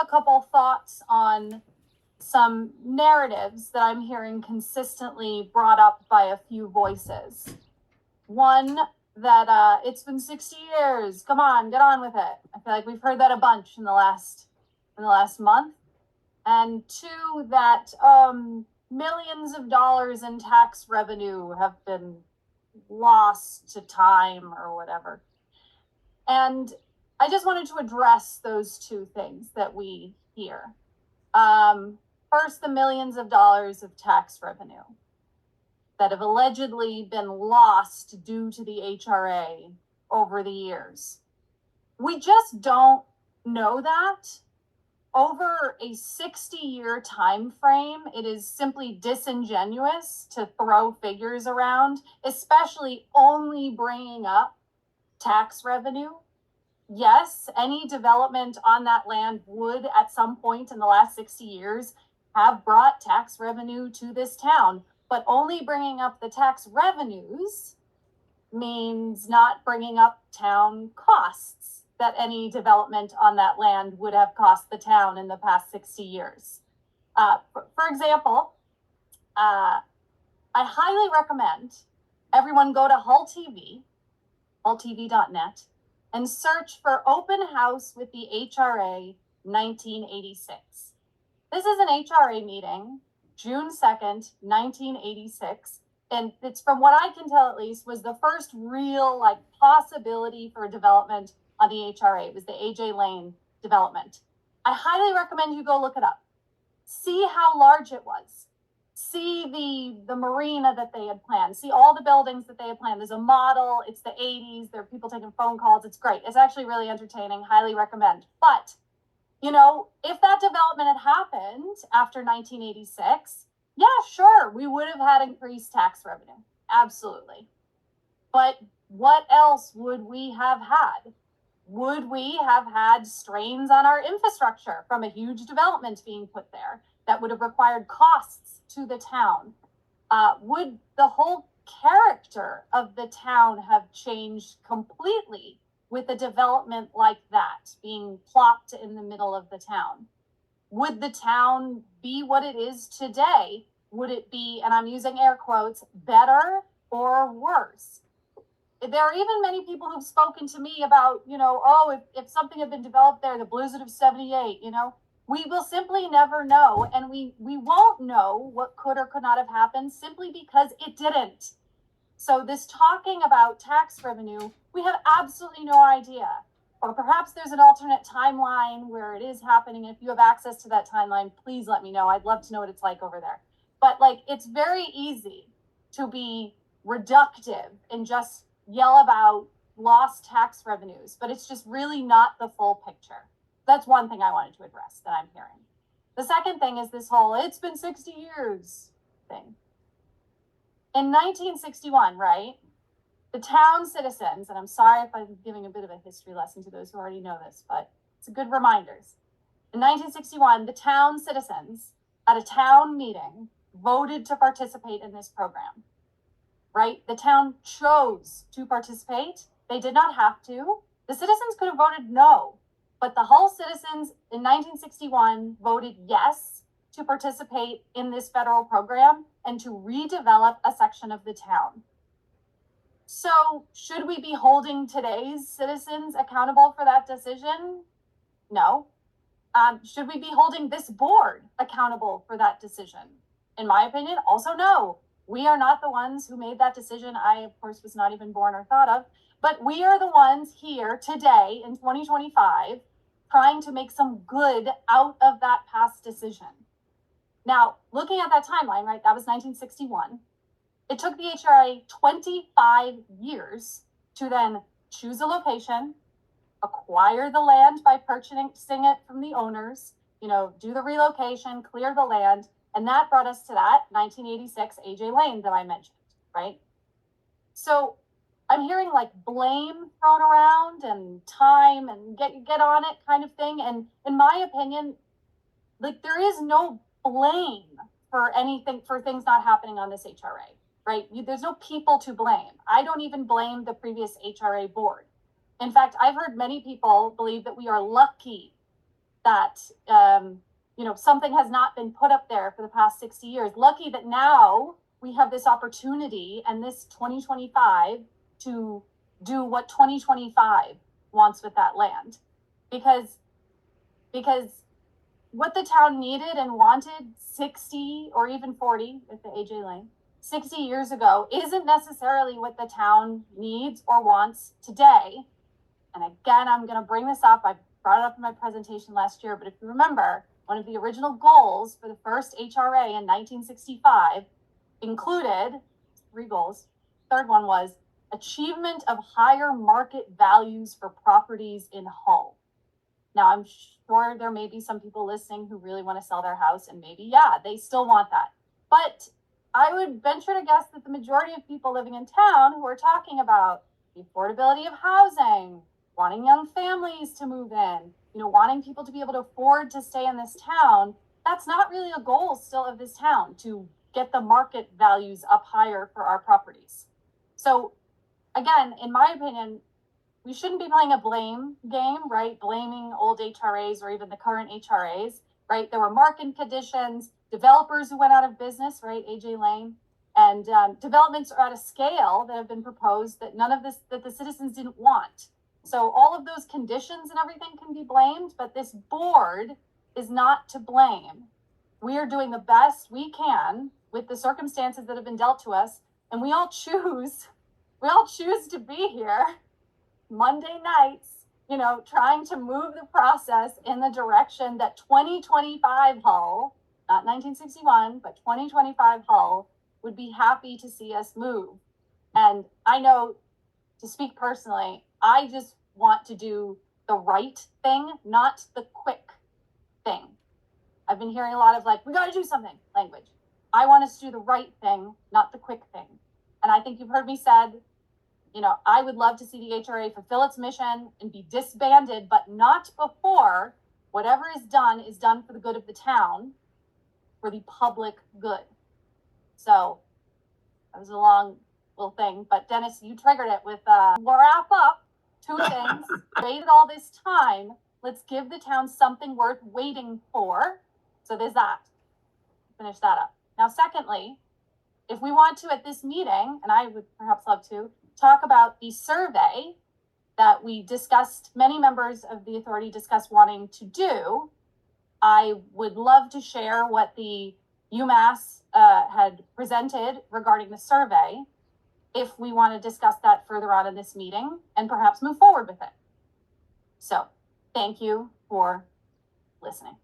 couple thoughts on some narratives that I'm hearing consistently brought up by a few voices. One, that it's been 60 years. Come on, get on with it. I feel like we've heard that a bunch in the last month. And two, that millions of dollars in tax revenue have been lost to time or whatever. And I just wanted to address those two things that we hear. First, the millions of dollars of tax revenue that have allegedly been lost due to the HRA over the years. We just don't know that. Over a 60-year time frame, it is simply disingenuous to throw figures around, especially only bringing up tax revenue. Yes, any development on that land would at some point in the last 60 years have brought tax revenue to this town, but only bringing up the tax revenues means not bringing up town costs that any development on that land would have cost the town in the past 60 years. For example, I highly recommend everyone go to Hull TV, hulltv.net, and search for Open House with the HRA 1986. This is an HRA meeting, June 2nd, 1986. And it's, from what I can tell at least, was the first real possibility for development on the HRA. It was the AJ Lane development. I highly recommend you go look it up. See how large it was. See the marina that they had planned. See all the buildings that they had planned. There's a model. It's the 80s. There are people taking phone calls. It's great. It's actually really entertaining. Highly recommend. But, if that development had happened after 1986, yeah, sure, we would have had increased tax revenue. Absolutely. But what else would we have had? Would we have had strains on our infrastructure from a huge development being put there that would have required costs to the town? Would the whole character of the town have changed completely with a development like that being plopped in the middle of the town? Would the town be what it is today? Would it be, and I'm using air quotes, better or worse? There are even many people who've spoken to me about, if something had been developed there, the blizzard of 78, we will simply never know. And we won't know what could or could not have happened simply because it didn't. So this talking about tax revenue, we have absolutely no idea. Or perhaps there's an alternate timeline where it is happening. If you have access to that timeline, please let me know. I'd love to know what it's like over there. But it's very easy to be reductive and just yell about lost tax revenues, but it's just really not the full picture. That's one thing I wanted to address that I'm hearing. The second thing is this whole, it's been 60 years thing. In 1961, right, the town citizens, and I'm sorry if I'm giving a bit of a history lesson to those who already know this, but it's a good reminders. In 1961, the town citizens at a town meeting voted to participate in this program. Right? The town chose to participate. They did not have to. The citizens could have voted no, but the Hull citizens in 1961 voted yes to participate in this federal program and to redevelop a section of the town. So should we be holding today's citizens accountable for that decision? No. Should we be holding this board accountable for that decision? In my opinion, also no. We are not the ones who made that decision. I, of course, was not even born or thought of, but we are the ones here today in 2025 trying to make some good out of that past decision. Now, looking at that timeline, right, that was 1961. It took the HRA 25 years to then choose a location, acquire the land by purchasing it from the owners, do the relocation, clear the land. And that brought us to that 1986 AJ Lane that I mentioned, right? So I'm hearing blame thrown around and time and get on it kind of thing. And in my opinion, there is no blame for anything, for things not happening on this HRA, right? There's no people to blame. I don't even blame the previous HRA board. In fact, I've heard many people believe that we are lucky that, something has not been put up there for the past 60 years. Lucky that now we have this opportunity and this 2025 to do what 2025 wants with that land. Because what the town needed and wanted 60 or even 40 with the AJ Lane 60 years ago isn't necessarily what the town needs or wants today. And again, I'm going to bring this up. I brought it up in my presentation last year, but if you remember, one of the original goals for the first HRA in 1965 included 3 goals. Third one was achievement of higher market values for properties in Hull. Now, I'm sure there may be some people listening who really want to sell their house, and maybe, yeah, they still want that. But I would venture to guess that the majority of people living in town who are talking about the affordability of housing, wanting young families to move in, wanting people to be able to afford to stay in this town, that's not really a goal still of this town, to get the market values up higher for our properties. So again, in my opinion, we shouldn't be playing a blame game, right? Blaming old HRAs or even the current HRAs, right? There were market conditions, developers who went out of business, right? AJ Lane, and developments are at a scale that have been proposed that that the citizens didn't want. So all of those conditions and everything can be blamed, but this board is not to blame. We are doing the best we can with the circumstances that have been dealt to us, and we all choose to be here Monday nights, trying to move the process in the direction that 2025 Hull, not 1961, but 2025 Hull would be happy to see us move. And I know, to speak personally, I just want to do the right thing, not the quick thing. I've been hearing a lot of we got to do something language. I want us to do the right thing, not the quick thing. And I think you've heard me said, I would love to see the HRA fulfill its mission and be disbanded, but not before whatever is done for the good of the town, for the public good. So that was a long little thing, but Dennis, you triggered it with, we'll wrap up 2 things. Waited all this time. Let's give the town something worth waiting for. So there's that. Finish that up. Now, secondly, if we want to at this meeting, and I would perhaps love to, talk about the survey that we discussed, many members of the authority discussed wanting to do, I would love to share what the UMass had presented regarding the survey, if we want to discuss that further on in this meeting and perhaps move forward with it. So thank you for listening.